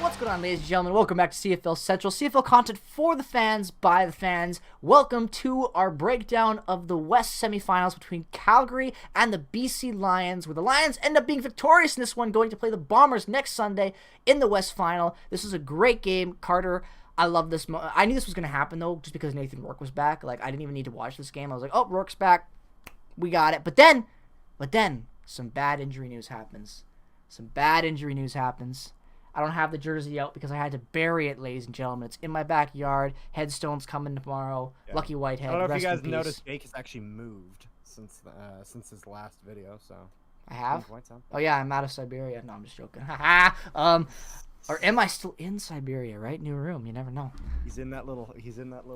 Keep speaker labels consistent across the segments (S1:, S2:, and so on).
S1: What's going on, ladies and gentlemen? Welcome back to CFL Central. CFL content for the fans, by the fans. Welcome to our breakdown of the West semifinals between Calgary and the BC Lions, where the Lions end up being victorious in this one, going to play the Bombers next Sunday in the West final. This is a great game. Carter, I love this. I knew this was going to happen, though, just because Nathan Rourke was back. Like, I didn't even need to watch this game. I was like, oh, Rourke's back. We got it. But then, some bad injury news happens. I don't have the jersey out because I had to bury it, ladies and gentlemen. It's in my backyard. Headstone's coming tomorrow. Yeah. Lucky Whitehead.
S2: I don't know if you guys noticed, Jake has actually moved since his last video. So
S1: I have. Oh yeah, I'm out of Siberia. No, I'm just joking. Or am I still in Siberia? Right, new room. You never know.
S2: He's in that little.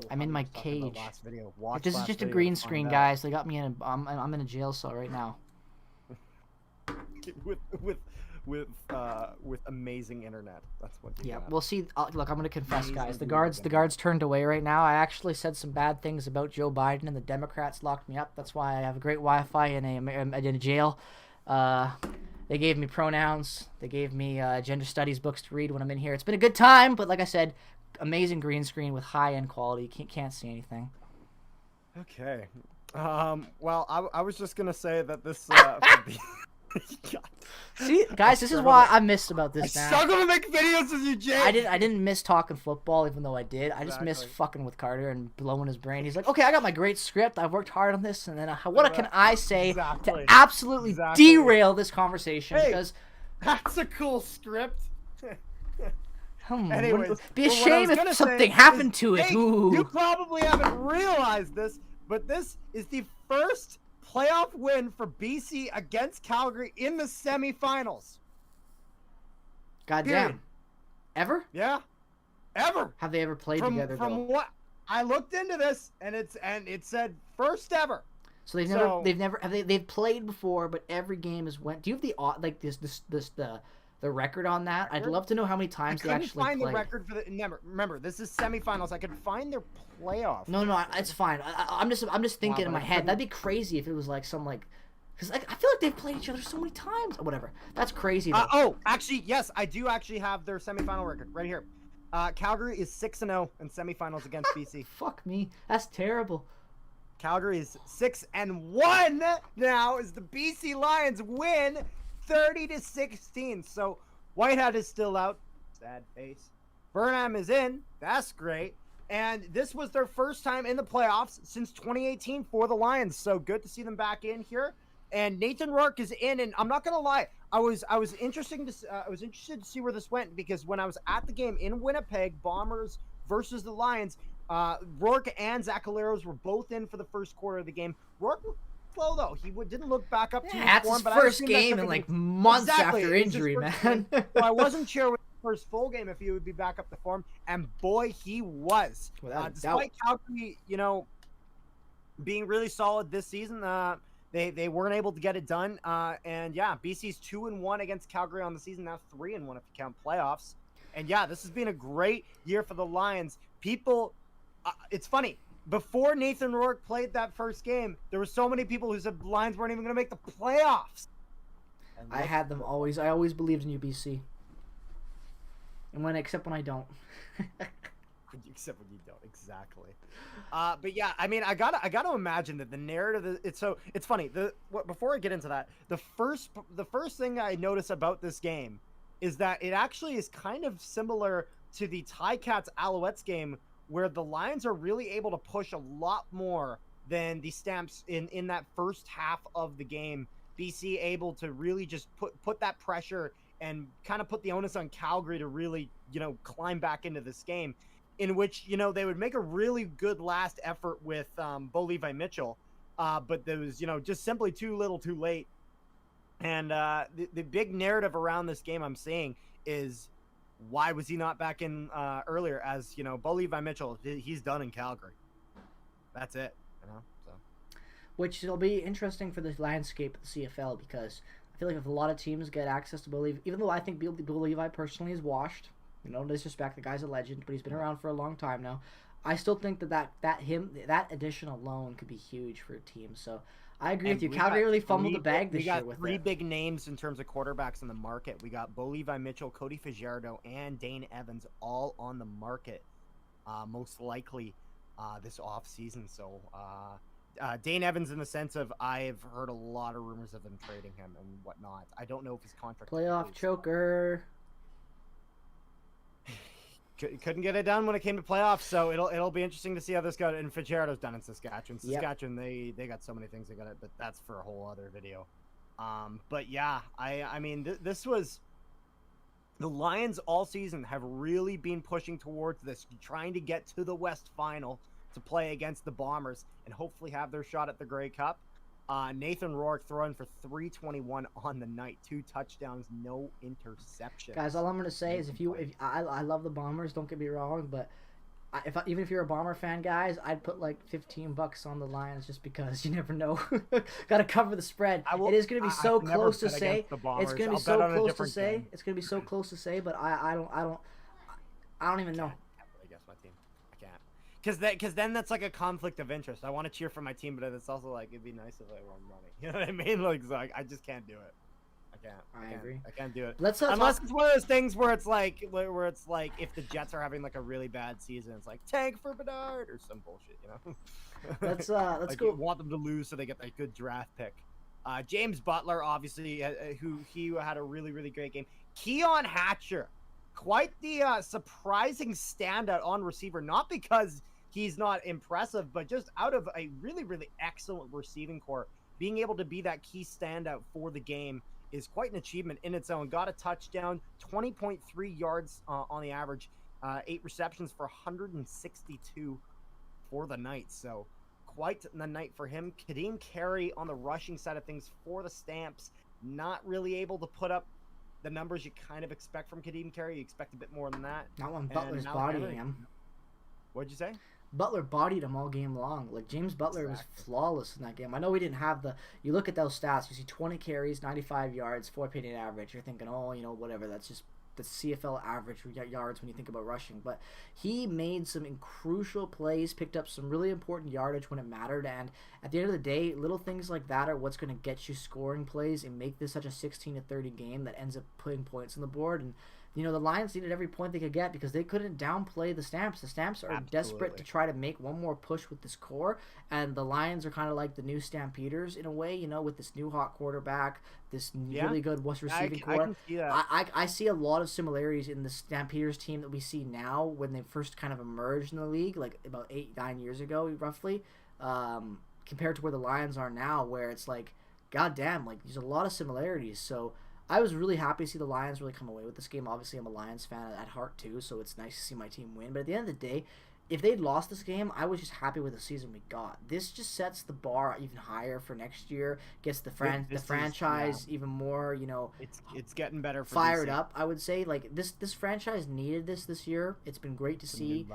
S1: I'm in my cage.
S2: Last video.
S1: This is just a green screen, guys. They got me in. I'm in a jail cell right now.
S2: with amazing internet. That's what.
S1: Yeah, we'll see. Look, I'm gonna confess, guys. The guards turned away right now. I actually said some bad things about Joe Biden, and the Democrats locked me up. That's why I have a great Wi-Fi in a jail. They gave me pronouns. They gave me gender studies books to read when I'm in here. It's been a good time, but like I said, amazing green screen with high-end quality. Can't see anything.
S2: Okay. Well, I was just gonna say that this.
S1: See, guys, this is why I missed about this.
S2: I struggle to make videos with you, Jay.
S1: I didn't miss talking football, even though I did. I just missed fucking with Carter and blowing his brain. He's like, okay, I got my great script. I've worked hard on this, and then what can I say to absolutely derail this conversation?
S2: Hey,
S1: because
S2: that's a cool script.
S1: Anyways, be a shame if something happened to it. Ooh.
S2: You probably haven't realized this, but this is the first playoff win for BC against Calgary in the semifinals.
S1: Goddamn. Ever?
S2: Yeah. Ever.
S1: Have they ever played together?
S2: From what I looked into this, and it said first ever.
S1: So they've played before, but every game has went. Do you have the record on that? I'd love to know how many times they actually played. I couldn't find the record
S2: for the. Remember, this is semifinals. I could find their playoff.
S1: No, it's fine. I'm just thinking in my head. That'd be crazy if it was like some because I feel like they've played each other so many times. Or whatever. That's crazy.
S2: Actually, yes, I do actually have their semifinal record right here. Calgary is 6-0 in semifinals against BC.
S1: Fuck me, that's terrible.
S2: Calgary is 6-1 now as the BC Lions win 30-16. So Whitehead is still out. Sad face. Burnham is in. That's great. And this was their first time in the playoffs since 2018 for the Lions. So good to see them back in here. And Nathan Rourke is in. And I'm not gonna lie, I was interested to see where this went, because when I was at the game in Winnipeg, Bombers versus the Lions, Rourke and Zach Caleros were both in for the first quarter of the game. Rourke slow though. He didn't look back up to his form.
S1: That's his first game in like months after injury, man.
S2: So I wasn't sure with the first full game if he would be back up to form, and boy, he was. Despite Calgary, being really solid this season, they weren't able to get it done. And yeah, BC's 2-1 against Calgary on the season, now 3-1 if you count playoffs. And yeah, this has been a great year for the Lions. People, it's funny. Before Nathan Rourke played that first game, there were so many people who said the Lions weren't even going to make the playoffs.
S1: I had them always. I always believed in UBC. Except when I don't.
S2: Except when you don't, exactly. But yeah, I mean, I gotta imagine that the narrative. It's funny. Before I get into that, the first thing I notice about this game is that it actually is kind of similar to the Ticats Alouettes game, where the Lions are really able to push a lot more than the Stamps in that first half of the game. BC able to really just put that pressure and kind of put the onus on Calgary to really, climb back into this game, in which, they would make a really good last effort with Bo Levi Mitchell. But there was, just simply too little too late. And the big narrative around this game I'm seeing is, why was he not back in earlier? As Bo Levi Mitchell, he's done in Calgary. That's it. So.
S1: Which will be interesting for the landscape of the CFL, because I feel like if a lot of teams get access to Bo Levi, even though I think Bo Levi personally is washed, no disrespect, the guy's a legend, but he's been around for a long time now. I still think that addition alone could be huge for a team. So I agree with
S2: And
S1: you. Calgary really fumbled the bag
S2: we
S1: this year
S2: got
S1: with
S2: three
S1: it.
S2: big names in terms of quarterbacks in the market. We got Bo Levi Mitchell, Cody Fajardo, and Dane Evans all on the market, most likely this off season. So Dane Evans, in the sense of I've heard a lot of rumors of them trading him and whatnot. I don't know if his contract
S1: Playoff choker.
S2: Couldn't get it done when it came to playoffs, so it'll be interesting to see how this goes. And Fitzgerald's done in Saskatchewan. Saskatchewan, they got so many things they got it, but that's for a whole other video. But yeah, I mean this was the Lions all season have really been pushing towards this, trying to get to the West Final to play against the Bombers and hopefully have their shot at the Grey Cup. Nathan Rourke throwing for 321 on the night, 2 touchdowns, no interceptions.
S1: Guys, all I'm gonna say is if I love the Bombers, don't get me wrong, but even if you're a Bomber fan, guys, I'd put like $15 on the Lions just because you never know. Got to cover the spread. It is gonna be so close to say. It's gonna be so close to say. It's gonna be so close to say, but I don't even know.
S2: I can't really guess my team. I can't. Because then that's like a conflict of interest. I want to cheer for my team, but it's also like it'd be nice if I won money. You know what I mean? Like, so I just can't do it. I
S1: agree.
S2: I can't do it.
S1: Unless
S2: it's one of those things where it's like if the Jets are having like a really bad season, it's like tank for Bedard or some bullshit, you know.
S1: Let's
S2: like
S1: go.
S2: You want them to lose so they get a good draft pick. James Butler, obviously, who he had a really great game. Keon Hatcher, quite the surprising standout on receiver, not because he's not impressive, but just out of a really excellent receiving core, being able to be that key standout for the game is quite an achievement in its own. Got a touchdown, 20.3 yards on the average, 8 receptions for 162 for the night. So quite the night for him. Kadeem Carey on the rushing side of things for the Stamps, not really able to put up the numbers you kind of expect from Kadeem Carey. You expect a bit more than that.
S1: Not when Butler's bodying him.
S2: What'd you say?
S1: Butler bodied him all game long. Like, James Butler was flawless in that game. I know we didn't have you look at those stats, you see 20 carries, 95 yards, 4.8 average. You're thinking, oh, you know, whatever. That's just the CFL average yards when you think about rushing. But he made some crucial plays, picked up some really important yardage when it mattered. And at the end of the day, little things like that are what's going to get you scoring plays and make this such a 16-30 game that ends up putting points on the board. And you know, the Lions needed every point they could get because they couldn't downplay the Stamps. The Stamps are desperate to try to make one more push with this core, and the Lions are kind of like the new Stampeders in a way, you know, with this new hot quarterback, this really good receiving core.
S2: I can see that.
S1: I see a lot of similarities in the Stampeders team that we see now when they first kind of emerged in the league, like about 8-9 years ago, roughly, compared to where the Lions are now, where it's like, goddamn, like there's a lot of similarities. So I was really happy to see the Lions really come away with this game. Obviously, I'm a Lions fan at heart too, so it's nice to see my team win. But at the end of the day, if they'd lost this game, I was just happy with the season we got. This just sets the bar even higher for next year. Gets the franchise even more, you know.
S2: It's getting better.
S1: Fired up, I would say. Like this franchise needed this year. It's been great to see.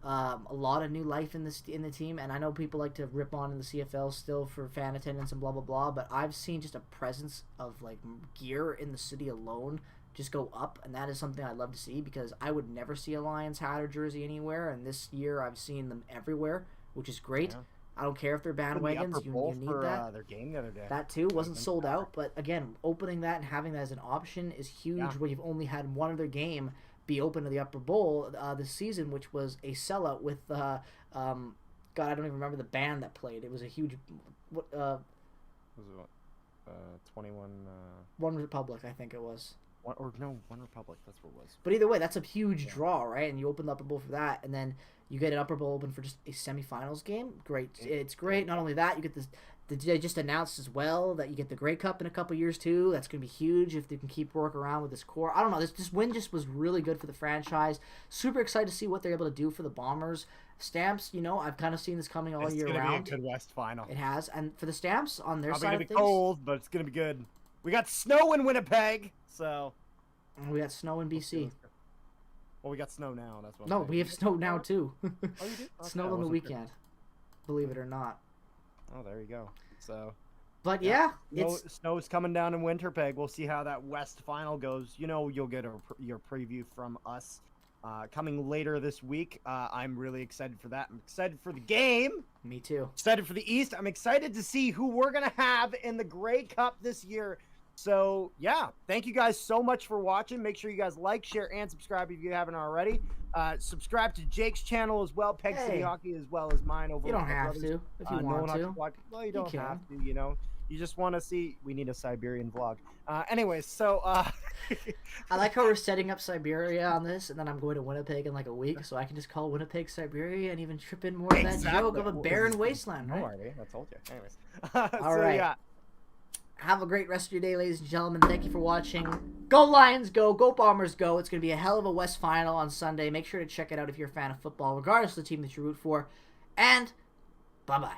S1: A lot of new life in the team, and I know people like to rip on in the CFL still for fan attendance and blah blah blah, but I've seen just a presence of like gear in the city alone just go up, and that is something I'd love to see because I would never see a Lions hat or jersey anywhere, and this year I've seen them everywhere, which is great. Yeah. I don't care if they're bandwagons. You need that.
S2: Their game the other day.
S1: That too wasn't sold out, but again, opening that and having that as an option is huge. Where you've only had one other game be open to the Upper Bowl this season, which was a sellout with God, I don't even remember the band that played. It was a huge
S2: was it 21
S1: One Republic, I think it was.
S2: One Republic, that's what it was.
S1: But either way, that's a huge draw, right? And you open the Upper Bowl for that, and then you get an Upper Bowl open for just a semifinals game. Great. It's great. Not only that, you get this. They just announced as well that you get the Grey Cup in a couple years too. That's going to be huge if they can keep working around with this core. I don't know. This win just was really good for the franchise. Super excited to see what they're able to do for the Bombers. Stamps, you know, I've kind of seen this coming all year round.
S2: It's going to be a good West Final.
S1: It has. And for the Stamps, on their side of things.
S2: It's going to be cold, but it's going to be good. We got snow in Winnipeg, so.
S1: We got snow in BC.
S2: Well, we got snow now. That's what.
S1: No, we have snow now too.
S2: Oh, you do? Okay,
S1: snow on the weekend. Believe it or not.
S2: Oh, there you go. So.
S1: But yeah,
S2: snow's coming down in Winnipeg. We'll see how that West Final goes. You know, you'll get your preview from us coming later this week. I'm really excited for that. I'm excited for the game.
S1: Me too.
S2: Excited for the East. I'm excited to see who we're going to have in the Grey Cup this year. So, yeah, thank you guys so much for watching. Make sure you guys like, share, and subscribe if you haven't already. Subscribe to Jake's channel as well, Peg City Hockey, as well as mine over.
S1: You don't have to if you want to.
S2: Well, you don't have to, you know. You just want to see. We need a Siberian vlog. Anyways, so
S1: I like how we're setting up Siberia on this, and then I'm going to Winnipeg in like a week, so I can just call Winnipeg Siberia and even trip in more of that joke of a barren wasteland. Right?
S2: Already, I told you. Anyways,
S1: all right. Yeah. Have a great rest of your day, ladies and gentlemen. Thank you for watching. Go Lions, go! Go Bombers, go! It's going to be a hell of a West final on Sunday. Make sure to check it out if you're a fan of football, regardless of the team that you root for. And bye-bye.